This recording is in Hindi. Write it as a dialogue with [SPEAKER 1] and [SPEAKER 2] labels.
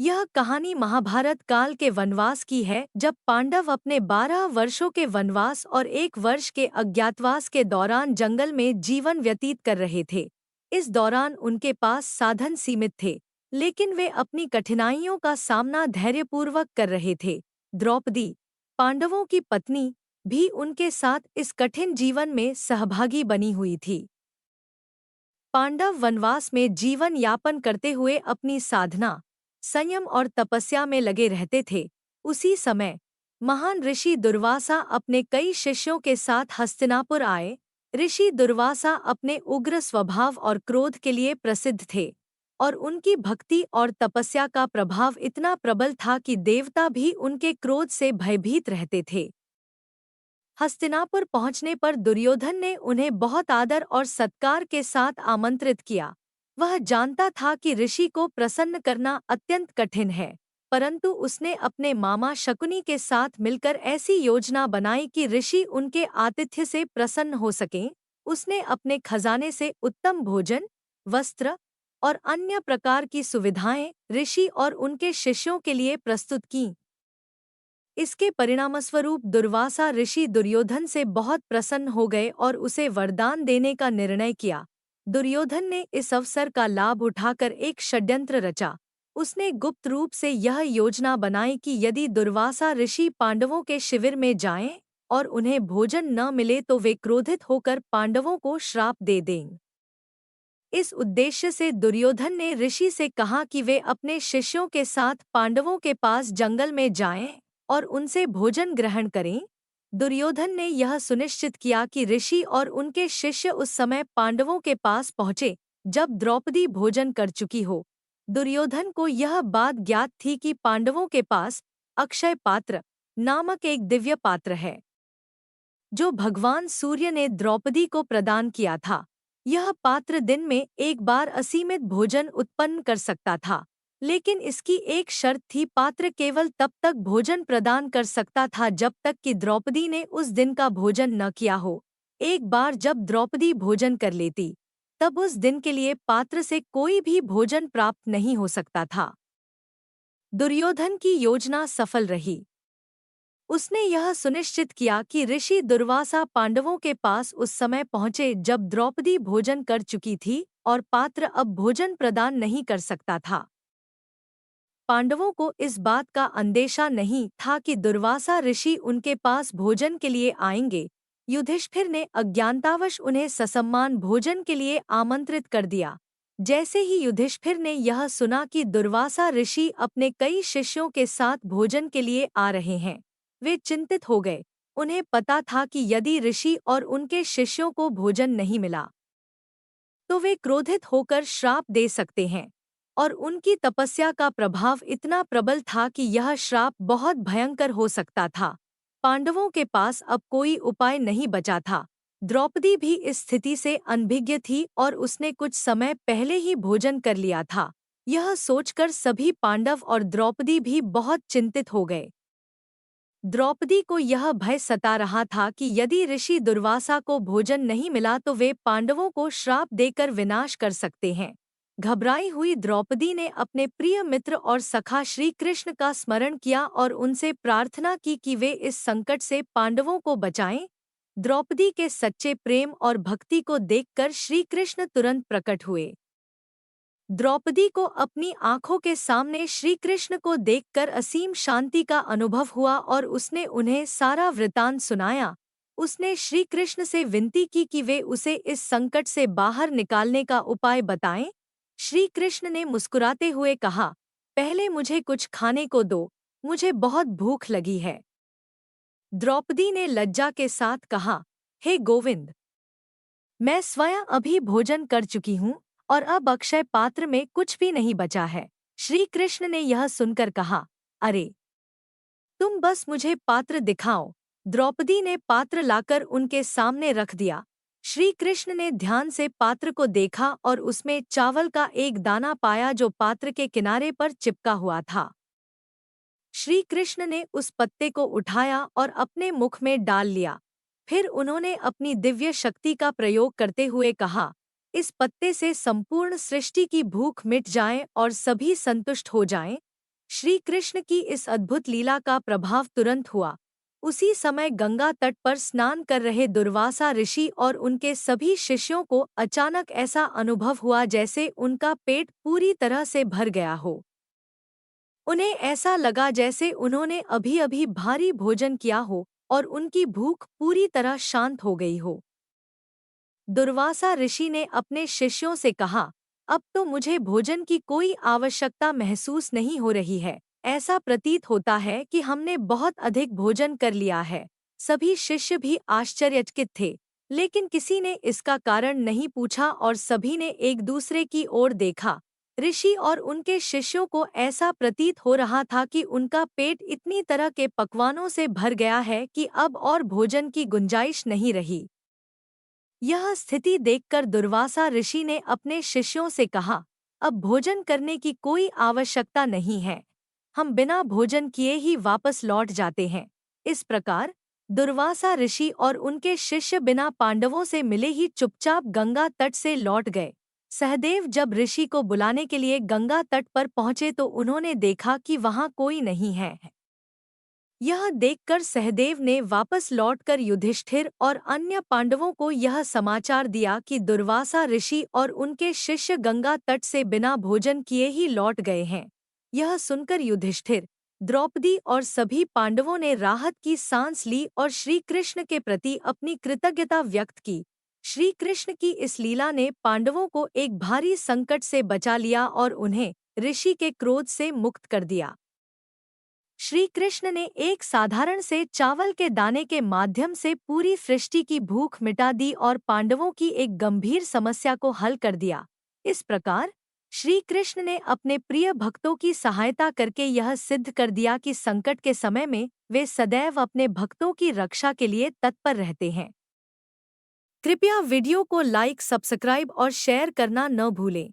[SPEAKER 1] यह कहानी महाभारत काल के वनवास की है, जब पांडव अपने 12 वर्षों के वनवास और 1 वर्ष के अज्ञातवास के दौरान जंगल में जीवन व्यतीत कर रहे थे। इस दौरान उनके पास साधन सीमित थे, लेकिन वे अपनी कठिनाइयों का सामना धैर्यपूर्वक कर रहे थे। द्रौपदी, पांडवों की पत्नी, भी उनके साथ इस कठिन जीवन में सहभागी बनी हुई थी। पांडव वनवास में जीवन यापन करते हुए अपनी साधना, संयम और तपस्या में लगे रहते थे। उसी समय महान ऋषि दुर्वासा अपने कई शिष्यों के साथ हस्तिनापुर आए। ऋषि दुर्वासा अपने उग्र स्वभाव और क्रोध के लिए प्रसिद्ध थे, और उनकी भक्ति और तपस्या का प्रभाव इतना प्रबल था कि देवता भी उनके क्रोध से भयभीत रहते थे। हस्तिनापुर पहुंचने पर दुर्योधन ने उन्हें बहुत आदर और सत्कार के साथ आमंत्रित किया। वह जानता था कि ऋषि को प्रसन्न करना अत्यंत कठिन है, परंतु उसने अपने मामा शकुनी के साथ मिलकर ऐसी योजना बनाई कि ऋषि उनके आतिथ्य से प्रसन्न हो सकें। उसने अपने खजाने से उत्तम भोजन, वस्त्र और अन्य प्रकार की सुविधाएं ऋषि और उनके शिष्यों के लिए प्रस्तुत कीं। इसके परिणामस्वरूप दुर्वासा ऋषि दुर्योधन से बहुत प्रसन्न हो गए और उसे वरदान देने का निर्णय किया। दुर्योधन ने इस अवसर का लाभ उठाकर एक षड्यंत्र रचा। उसने गुप्त रूप से यह योजना बनाई कि यदि दुर्वासा ऋषि पांडवों के शिविर में जाएं और उन्हें भोजन न मिले तो वे क्रोधित होकर पांडवों को श्राप दे दें। इस उद्देश्य से दुर्योधन ने ऋषि से कहा कि वे अपने शिष्यों के साथ पांडवों के पास जंगल में जाएं और उनसे भोजन ग्रहण करें। दुर्योधन ने यह सुनिश्चित किया कि ऋषि और उनके शिष्य उस समय पांडवों के पास पहुंचे जब द्रौपदी भोजन कर चुकी हो। दुर्योधन को यह बात ज्ञात थी कि पांडवों के पास अक्षय पात्र नामक एक दिव्य पात्र है, जो भगवान सूर्य ने द्रौपदी को प्रदान किया था। यह पात्र दिन में एक बार असीमित भोजन उत्पन्न कर सकता था, लेकिन इसकी एक शर्त थी, पात्र केवल तब तक भोजन प्रदान कर सकता था जब तक कि द्रौपदी ने उस दिन का भोजन न किया हो। एक बार जब द्रौपदी भोजन कर लेती, तब उस दिन के लिए पात्र से कोई भी भोजन प्राप्त नहीं हो सकता था। दुर्योधन की योजना सफल रही। उसने यह सुनिश्चित किया कि ऋषि दुर्वासा पांडवों के पास उस समय पहुंचे जब द्रौपदी भोजन कर चुकी थी और पात्र अब भोजन प्रदान नहीं कर सकता था। पांडवों को इस बात का अंदेशा नहीं था कि दुर्वासा ऋषि उनके पास भोजन के लिए आएंगे। युधिष्ठिर ने अज्ञानतावश उन्हें ससम्मान भोजन के लिए आमंत्रित कर दिया। जैसे ही युधिष्ठिर ने यह सुना कि दुर्वासा ऋषि अपने कई शिष्यों के साथ भोजन के लिए आ रहे हैं, वे चिंतित हो गए। उन्हें पता था कि यदि ऋषि और उनके शिष्यों को भोजन नहीं मिला तो वे क्रोधित होकर श्राप दे सकते हैं, और उनकी तपस्या का प्रभाव इतना प्रबल था कि यह श्राप बहुत भयंकर हो सकता था। पांडवों के पास अब कोई उपाय नहीं बचा था। द्रौपदी भी इस स्थिति से अनभिज्ञ थी और उसने कुछ समय पहले ही भोजन कर लिया था। यह सोचकर सभी पांडव और द्रौपदी भी बहुत चिंतित हो गए। द्रौपदी को यह भय सता रहा था कि यदि ऋषि दुर्वासा को भोजन नहीं मिला तो वे पांडवों को श्राप देकर विनाश कर सकते हैं। घबराई हुई द्रौपदी ने अपने प्रिय मित्र और सखा श्री कृष्ण का स्मरण किया और उनसे प्रार्थना की कि वे इस संकट से पांडवों को बचाएं। द्रौपदी के सच्चे प्रेम और भक्ति को देखकर श्री कृष्ण तुरंत प्रकट हुए। द्रौपदी को अपनी आंखों के सामने श्री कृष्ण को देखकर असीम शांति का अनुभव हुआ और उसने उन्हें सारा वृतांत सुनाया। उसने श्री कृष्ण से विनती की कि वे उसे इस संकट से बाहर निकालने का उपाय बताएं। श्री कृष्ण ने मुस्कुराते हुए कहा, पहले मुझे कुछ खाने को दो, मुझे बहुत भूख लगी है। द्रौपदी ने लज्जा के साथ कहा, हे गोविंद, मैं स्वयं अभी भोजन कर चुकी हूँ और अब अक्षय पात्र में कुछ भी नहीं बचा है। श्री कृष्ण ने यह सुनकर कहा, अरे, तुम बस मुझे पात्र दिखाओ। द्रौपदी ने पात्र लाकर उनके सामने रख दिया। श्री कृष्ण ने ध्यान से पात्र को देखा और उसमें चावल का एक दाना पाया जो पात्र के किनारे पर चिपका हुआ था। श्री कृष्ण ने उस पत्ते को उठाया और अपने मुख में डाल लिया। फिर उन्होंने अपनी दिव्य शक्ति का प्रयोग करते हुए कहा, इस पत्ते से संपूर्ण सृष्टि की भूख मिट जाए और सभी संतुष्ट हो जाएं। श्री कृष्ण की इस अद्भुत लीला का प्रभाव तुरंत हुआ। उसी समय गंगा तट पर स्नान कर रहे दुर्वासा ऋषि और उनके सभी शिष्यों को अचानक ऐसा अनुभव हुआ जैसे उनका पेट पूरी तरह से भर गया हो। उन्हें ऐसा लगा जैसे उन्होंने अभी अभी भारी भोजन किया हो और उनकी भूख पूरी तरह शांत हो गई हो। दुर्वासा ऋषि ने अपने शिष्यों से कहा, अब तो मुझे भोजन की कोई आवश्यकता महसूस नहीं हो रही है। ऐसा प्रतीत होता है कि हमने बहुत अधिक भोजन कर लिया है। सभी शिष्य भी आश्चर्यचकित थे, लेकिन किसी ने इसका कारण नहीं पूछा और सभी ने एक दूसरे की ओर देखा। ऋषि और उनके शिष्यों को ऐसा प्रतीत हो रहा था कि उनका पेट इतनी तरह के पकवानों से भर गया है कि अब और भोजन की गुंजाइश नहीं रही। यह स्थिति देखकर दुर्वासा ऋषि ने अपने शिष्यों से कहा, अब भोजन करने की कोई आवश्यकता नहीं है। हम बिना भोजन किए ही वापस लौट जाते हैं। इस प्रकार दुर्वासा ऋषि और उनके शिष्य बिना पांडवों से मिले ही चुपचाप गंगा तट से लौट गए। सहदेव जब ऋषि को बुलाने के लिए गंगा तट पर पहुंचे तो उन्होंने देखा कि वहां कोई नहीं है। यह देखकर सहदेव ने वापस लौटकर युधिष्ठिर और अन्य पांडवों को यह समाचार दिया कि दुर्वासा ऋषि और उनके शिष्य गंगा तट से बिना भोजन किए ही लौट गए हैं। यह सुनकर युधिष्ठिर, द्रौपदी और सभी पांडवों ने राहत की सांस ली और श्री कृष्ण के प्रति अपनी कृतज्ञता व्यक्त की। श्री कृष्ण की इस लीला ने पांडवों को एक भारी संकट से बचा लिया और उन्हें ऋषि के क्रोध से मुक्त कर दिया। श्री कृष्ण ने एक साधारण से चावल के दाने के माध्यम से पूरी सृष्टि की भूख मिटा दी और पांडवों की एक गंभीर समस्या को हल कर दिया। इस प्रकार श्री कृष्ण ने अपने प्रिय भक्तों की सहायता करके यह सिद्ध कर दिया कि संकट के समय में वे सदैव अपने भक्तों की रक्षा के लिए तत्पर रहते हैं। कृपया वीडियो को लाइक, सब्सक्राइब और शेयर करना न भूलें।